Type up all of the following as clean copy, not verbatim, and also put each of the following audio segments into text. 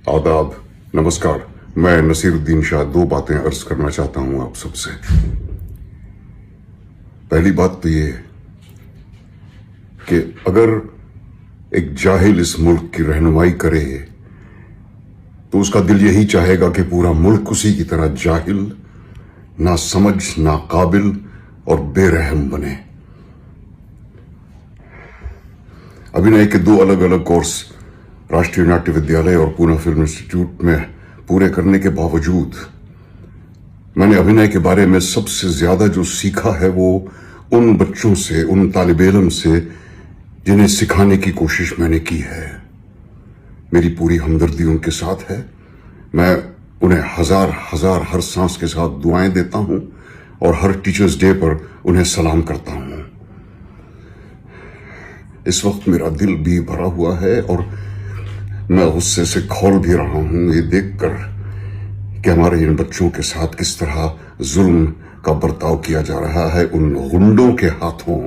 आदाब, नमस्कार। मैं नसीरुद्दीन शाह दो बातें अर्ज करना चाहता हूं आप सबसे। पहली बात तो ये कि अगर एक जाहिल इस मुल्क की रहनुमाई करे तो उसका दिल यही चाहेगा कि पूरा मुल्क उसी की तरह जाहिल, ना समझ, ना काबिल और बेरहम बने। अभिनय के दो अलग अलग कोर्स राष्ट्रीय नाट्य विद्यालय और पूना फिल्म इंस्टीट्यूट में पूरे करने के बावजूद मैंने अभिनय के बारे में सबसे ज्यादा जो सीखा है वो उन बच्चों से, उन तालिब इल्म से जिन्हें सिखाने की कोशिश मैंने की है। मेरी पूरी हमदर्दी उनके साथ है। मैं उन्हें हजार हजार हर सांस के साथ दुआएं देता हूं और हर टीचर्स डे पर उन्हें सलाम करता हूं। इस वक्त मेरा दिल भी भरा हुआ है और मैं गुस्से से खौल भी रहा हूं ये देखकर कि हमारे इन बच्चों के साथ किस तरह जुल्म का बर्ताव किया जा रहा है उन गुंडों के हाथों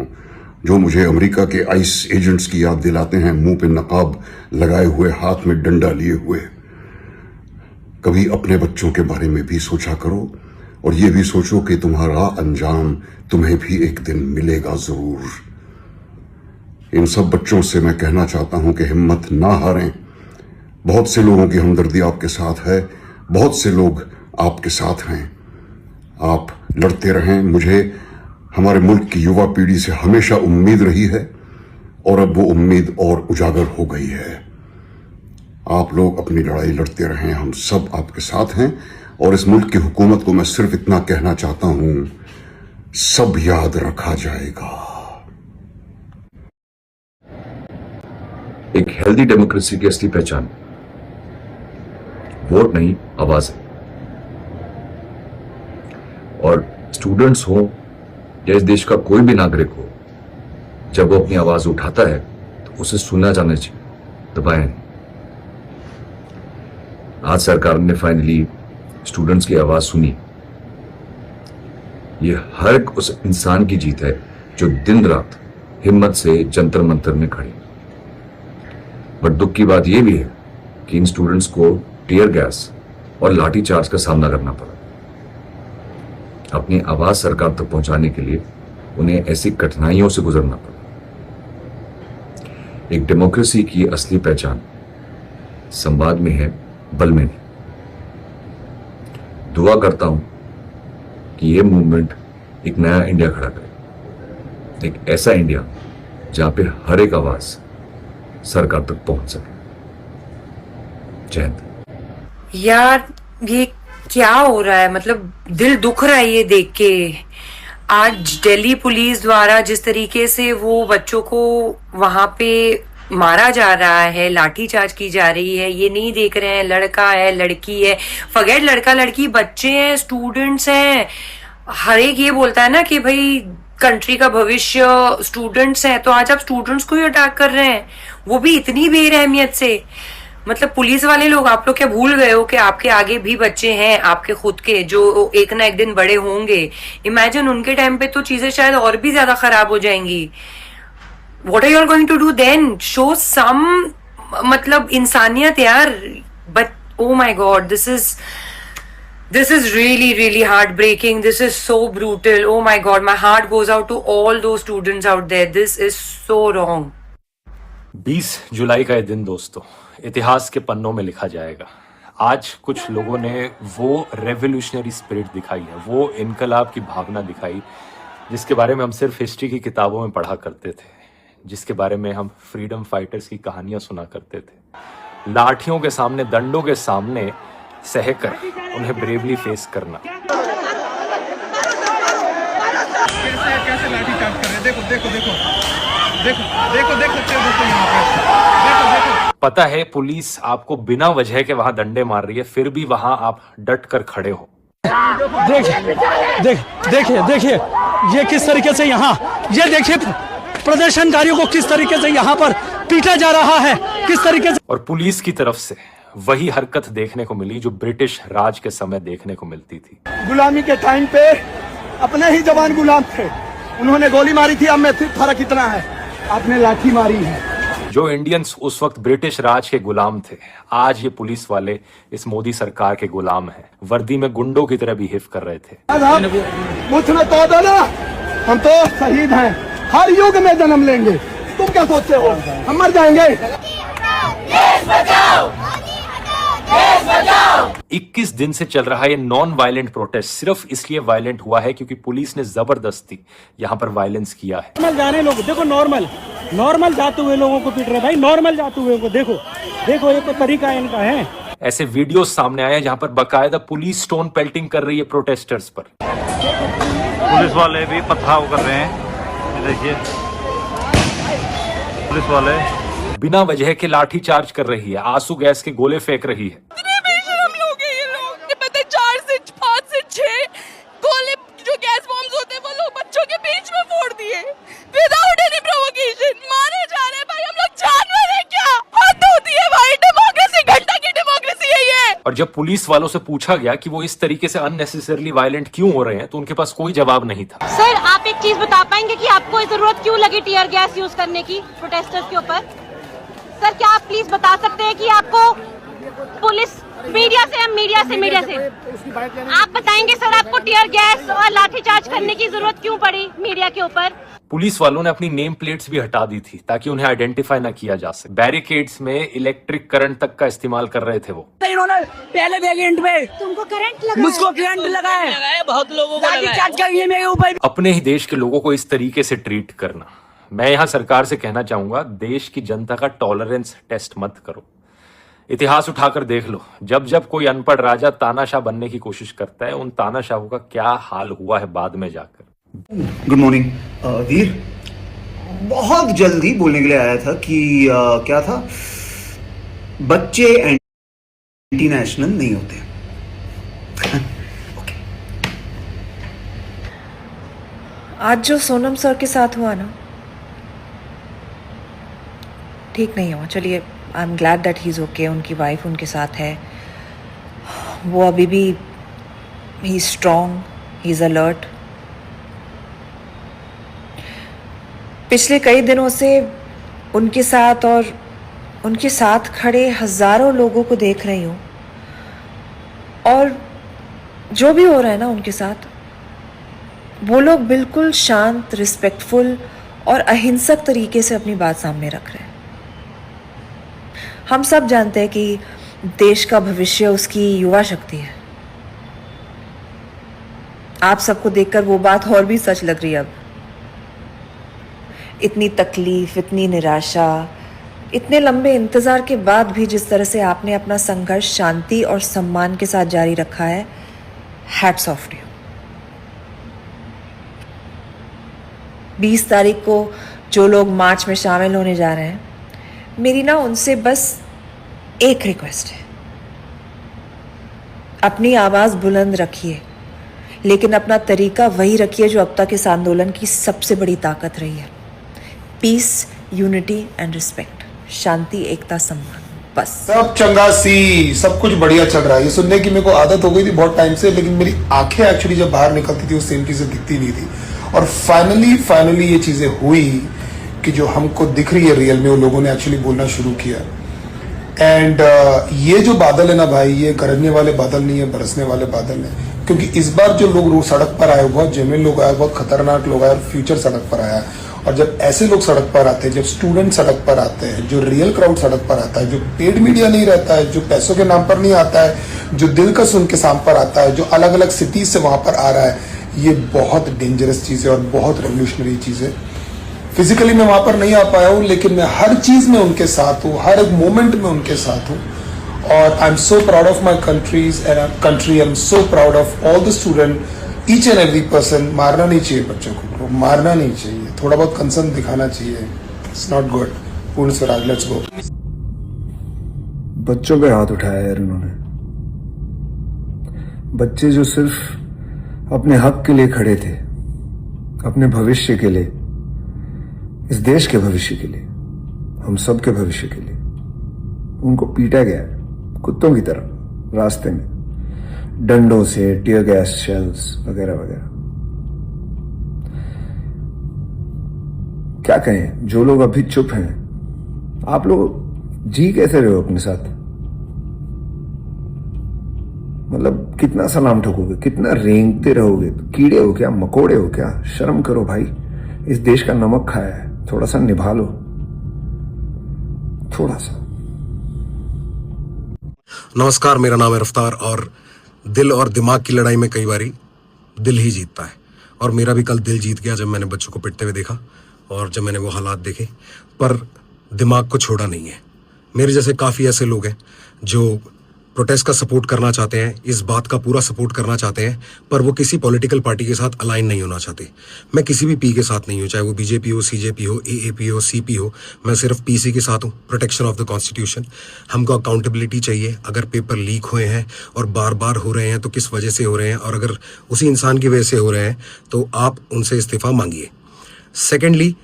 जो मुझे अमेरिका के आइस एजेंट्स की याद दिलाते हैं, मुंह पे नकाब लगाए हुए, हाथ में डंडा लिए हुए। कभी अपने बच्चों के बारे में भी सोचा करो और ये भी सोचो कि तुम्हारा अंजाम तुम्हें भी एक दिन मिलेगा जरूर। इन सब बच्चों से मैं कहना चाहता हूं कि हिम्मत ना हारें। बहुत से लोगों की हमदर्दी आपके साथ है, बहुत से लोग आपके साथ हैं। आप लड़ते रहें। मुझे हमारे मुल्क की युवा पीढ़ी से हमेशा उम्मीद रही है और अब वो उम्मीद और उजागर हो गई है। आप लोग अपनी लड़ाई लड़ते रहें, हम सब आपके साथ हैं। और इस मुल्क की हुकूमत को मैं सिर्फ इतना कहना चाहता हूं, सब याद रखा जाएगा। एक हेल्दी डेमोक्रेसी की असली पहचान वोट नहीं, आवाज है। और स्टूडेंट्स हो या इस देश का कोई भी नागरिक हो, जब वो अपनी आवाज उठाता है तो उसे सुना जाना चाहिए, दबाया नहीं। आज सरकार ने फाइनली स्टूडेंट्स की आवाज सुनी। ये हर उस इंसान की जीत है जो दिन रात हिम्मत से जंतर मंतर में खड़े। बट दुख की बात यह भी है कि इन स्टूडेंट्स को टीयर गैस और लाठी चार्ज का सामना करना पड़ा। अपनी आवाज सरकार तक पहुंचाने के लिए उन्हें ऐसी कठिनाइयों से गुजरना पड़ा। एक डेमोक्रेसी की असली पहचान संवाद में है, बल में नहीं। दुआ करता हूं कि यह मूवमेंट एक नया इंडिया खड़ा करे, एक ऐसा इंडिया जहां पे हर एक आवाज सरकार तक पहुंच सके। जय हिंद। यार ये क्या हो रहा है? मतलब दिल दुख रहा है ये देख के। आज दिल्ली पुलिस द्वारा जिस तरीके से वो बच्चों को वहां पे मारा जा रहा है, लाठीचार्ज की जा रही है, ये नहीं देख रहे हैं लड़का है लड़की है, फॉरगेट लड़का लड़की, बच्चे हैं, स्टूडेंट्स हैं। हर एक ये बोलता है ना कि भाई कंट्री का भविष्य स्टूडेंट्स हैं, तो आज आप स्टूडेंट्स को ही अटैक कर रहे हैं, वो भी इतनी बेरहमियत से। मतलब पुलिस वाले लोग, आप लोग क्या भूल गए हो कि आपके आगे भी बच्चे हैं आपके खुद के जो एक ना एक दिन बड़े होंगे। इमेजिन उनके टाइम पे तो चीजें शायद और भी ज्यादा खराब हो जाएंगी। What are you going to do then? Show some मतलब इंसानियत यार। But oh my god, this is really heartbreaking. This is so brutal. Oh my god, my heart goes out to all those students out there. This is so wrong. 20 जुलाई का ये दिन दोस्तों इतिहास के पन्नों में लिखा जाएगा। आज कुछ लोगों ने वो रेवोल्यूशनरी स्पिरिट दिखाई है, वो इनकलाब की भावना दिखाई जिसके बारे में हम सिर्फ हिस्ट्री की किताबों में पढ़ा करते थे, जिसके बारे में हम फ्रीडम फाइटर्स की कहानियां सुना करते थे। लाठियों के सामने, दंडों के सामने सहकर उन्हें ब्रेवली फेस करना। कैसे लाठी चार्ज कर रहे हैं? देखो देखो देखो देखो देखो देख सकते हो दोस्तों, यहाँ पे देखो देखो। पता है पुलिस आपको बिना वजह के वहां डंडे मार रही है, फिर भी वहां आप डट कर खड़े हो। देखिए देखिए ये किस तरीके से यहाँ, ये देखिए प्रदर्शनकारियों को किस तरीके से यहाँ पर पीटा जा रहा है, किस तरीके से। और पुलिस की तरफ से वही हरकत देखने को मिली जो ब्रिटिश राज के समय देखने को मिलती थी। गुलामी के टाइम पे अपने ही जवान गुलाम थे, उन्होंने गोली मारी थी। अब में फर्क इतना है, आपने लाठी मारी है। जो इंडियंस उस वक्त ब्रिटिश राज के गुलाम थे, आज ये पुलिस वाले इस मोदी सरकार के गुलाम हैं। वर्दी में गुंडों की तरह बिहेव कर रहे थे। कुछ न तो दो ना, हम तो शहीद हैं, हर युग में जन्म लेंगे। तुम क्या सोचते हो हम मर जाएंगे? 21 दिन से चल रहा ये नॉन वायलेंट प्रोटेस्ट सिर्फ इसलिए वायलेंट हुआ है क्योंकि पुलिस ने जबरदस्ती यहां पर वायलेंस किया है। नॉर्मल जा रहे लोग, देखो नॉर्मल जाते हुए लोगों को पीट रहे भाई, नॉर्मल जाते हुए को देखो ये तो तरीका इनका है। ऐसे वीडियोस सामने आए जहां पर बकायदा पुलिस स्टोन पेल्टिंग कर रही है प्रोटेस्टर्स पर। पुलिस वाले भी पथराव कर रहे हैं, ये देखिए पुलिस वाले बिना वजह के लाठी चार्ज कर रही है, आंसू गैस के गोले फेंक रही है। पता 4 से 5 से 6 गोले जो गैस बॉम्ब्स होते हैं वो लोग बच्चों के बीच में फोड़ दिए विदाउट एनी प्रोवोकेशन। मारे जा रहे हैं भाई, हम लोग जानवर हैं क्या? हद होती है भाई, डेमोक्रेसी घंटा की डेमोक्रेसी है ये। और जब पुलिस वालों से पूछा गया कि वो इस तरीके से अननेसेसरली वायलेंट क्यों हो रहे हैं तो उनके पास कोई जवाब नहीं था। सर आप एक चीज बता पाएंगे कि आपको जरूरत क्यों लगी टीयर गैस यूज करने की प्रोटेस्टर्स के ऊपर? सर क्या आप प्लीज बता सकते हैं कि आपको पुलिस मीडिया से आप बताएंगे सर आपको टीयर गैस और लाठीचार्ज करने की जरूरत क्यों पड़ी मीडिया के ऊपर? पुलिस वालों ने अपनी नेम प्लेट्स भी हटा दी थी ताकि उन्हें आइडेंटिफाई ना किया जा सके। बैरिकेड्स में इलेक्ट्रिक करंट तक का इस्तेमाल कर रहे थे वो। इन्होंने पहले वेरिएंट में तुमको करंट लगा, मुझको करंट लगा है, बहुत लोगों को लाठीचार्ज करिए मेरे ऊपर। अपने ही देश के लोगों को इस तरीके से ट्रीट करना, मैं यहाँ सरकार से कहना चाहूंगा, देश की जनता का टॉलरेंस टेस्ट मत करो। इतिहास उठाकर देख लो, जब जब कोई अनपढ़ राजा तानाशाह बनने की कोशिश करता है, उन तानाशाहों का क्या हाल हुआ है बाद में जाकर। गुड मॉर्निंग वीर, बहुत जल्दी बोलने के लिए आया था कि क्या था, बच्चे एंटी नेशनल नहीं होते। ओके। आज जो सोनम सर के साथ हुआ ना, ठीक नहीं हुआ। चलिए, I am glad that he is okay. उनकी वाइफ उनके साथ है, वो अभी भी he is strong, he is alert. पिछले कई दिनों से उनके साथ और उनके साथ खड़े हजारों लोगों को देख रही हूँ, और जो भी हो रहा है ना उनके साथ, वो लोग बिल्कुल शांत, रिस्पेक्टफुल और अहिंसक तरीके से अपनी बात सामने रख रहे हैं। हम सब जानते हैं कि देश का भविष्य उसकी युवा शक्ति है। आप सबको देखकर वो बात और भी सच लग रही है। अब इतनी तकलीफ, इतनी निराशा, इतने लंबे इंतजार के बाद भी जिस तरह से आपने अपना संघर्ष शांति और सम्मान के साथ जारी रखा है, हैट्स ऑफ टू यू। 20 तारीख को जो लोग मार्च में शामिल होने जा रहे हैं, मेरी ना उनसे बस एक रिक्वेस्ट है, अपनी आवाज बुलंद रखिए, लेकिन अपना तरीका वही रखिए जो अब तक इस आंदोलन की सबसे बड़ी ताकत रही है। पीस, यूनिटी एंड रिस्पेक्ट, शांति, एकता, सम्मान, बस। सब चंगा सी, सब कुछ बढ़िया चल रहा है। ये सुनने की मेरे को आदत हो गई थी बहुत टाइम से, लेकिन मेरी आंखें एक्चुअली जब बाहर निकलती थी वो सेम चीजें दिखती नहीं थी। और फाइनली ये चीजें हुई कि जो हमको दिख रही है रियल में, वो लोगों ने एक्चुअली बोलना शुरू किया। एंड ये जो बादल है ना भाई, ये गरजने वाले बादल नहीं है, बरसने वाले बादल है। क्योंकि इस बार जो लोग सड़क पर आए, बहुत जेन्युइन लोग आए, बहुत खतरनाक लोग आए, और फ्यूचर सड़क पर आया। और जब ऐसे लोग सड़क पर आते हैं, जब स्टूडेंट सड़क पर आते हैं, जो रियल क्राउड सड़क पर आता है, जो पेड मीडिया नहीं रहता है, जो पैसों के नाम पर नहीं आता है, जो दिल का सुन के साम पर आता है, जो अलग अलग सिटीज से वहां पर आ रहा है, ये बहुत डेंजरस चीज है और बहुत रेवोल्यूशनरी चीज है। फिजिकली मैं वहां पर नहीं आ पाया हूं, लेकिन मैं हर चीज में उनके साथ हूं, हर एक मोमेंट में उनके साथ हूं। और I am so proud of my countries and I am so proud of all the student, each and every person. मारना नहीं चाहिए बच्चों को, मारना नहीं चाहिए, थोड़ा बहुत कंसर्न दिखाना चाहिए। It's not good. पूर्ण स्वराज, लेट्स गो। बच्चों पे हाथ उठाया यार इन्होंने। बच्चे जो सिर्फ अपने हक के लिए खड़े थे, अपने भविष्य के लिए, इस देश के भविष्य के लिए, हम सब के भविष्य के लिए, उनको पीटा गया कुत्तों की तरह रास्ते में, डंडों से, टीयर गैस शेल्स वगैरह वगैरह। क्या कहें, जो लोग अभी चुप हैं, आप लोग जी कैसे रहे हो अपने साथ? मतलब कितना सलाम ठोकोगे, कितना रेंगते रहोगे? कीड़े हो क्या, मकोड़े हो क्या? शर्म करो भाई, इस देश का नमक खाया है, थोड़ा सा निभा लो, थोड़ा सा। नमस्कार, मेरा नाम है रफ्तार और दिल और दिमाग की लड़ाई में कई बारी दिल ही जीतता है। और मेरा भी कल दिल जीत गया जब मैंने बच्चों को पिटते हुए देखा और जब मैंने वो हालात देखे, पर दिमाग को छोड़ा नहीं है। मेरे जैसे काफ़ी ऐसे लोग हैं जो प्रोटेस्ट का सपोर्ट करना चाहते हैं, इस बात का पूरा सपोर्ट करना चाहते हैं, पर वो किसी पॉलिटिकल पार्टी के साथ अलाइन नहीं होना चाहते। मैं किसी भी पी के साथ नहीं हूँ, चाहे वो बीजेपी हो, सीजेपी हो, एएपी हो, सीपी हो। मैं सिर्फ पीसी के साथ हूँ, प्रोटेक्शन ऑफ द कॉन्स्टिट्यूशन। हमको अकाउंटेबिलिटी चाहिए। अगर पेपर लीक हुए हैं और बार बार हो रहे हैं तो किस वजह से हो रहे हैं, और अगर उसी इंसान की वजह से हो रहे हैं तो आप उनसे इस्तीफा मांगिए। सेकेंडली,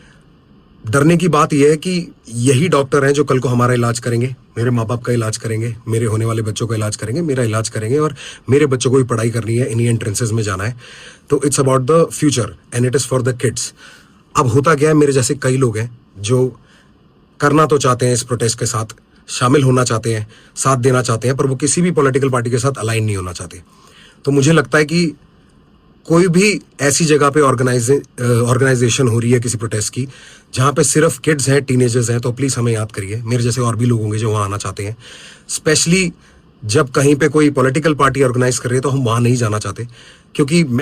डरने की बात यह है कि यही डॉक्टर हैं जो कल को हमारा इलाज करेंगे, मेरे माँ बाप का इलाज करेंगे, मेरे होने वाले बच्चों का इलाज करेंगे, मेरा इलाज करेंगे, और मेरे बच्चों को भी पढ़ाई करनी है, इन्हीं एंट्रेंसेस में जाना है। तो it's about the future and it is for the kids. अब होता क्या है, मेरे जैसे कई लोग हैं जो करना तो चाहते हैं, इस प्रोटेस्ट के साथ शामिल होना चाहते हैं, साथ देना चाहते हैं, पर वो किसी भी पॉलिटिकल पार्टी के साथ अलाइन नहीं होना चाहते। तो मुझे लगता है कि कोई भी ऐसी जगह पे ऑर्गेनाइजेशन हो रही है किसी प्रोटेस्ट की जहाँ पे सिर्फ किड्स हैं, टीनेजर्स हैं, तो प्लीज़ हमें याद करिए। मेरे जैसे और भी लोग होंगे जो वहाँ आना चाहते हैं। स्पेशली जब कहीं पे कोई पॉलिटिकल पार्टी ऑर्गेनाइज कर रही है तो हम वहाँ नहीं जाना चाहते, क्योंकि मैं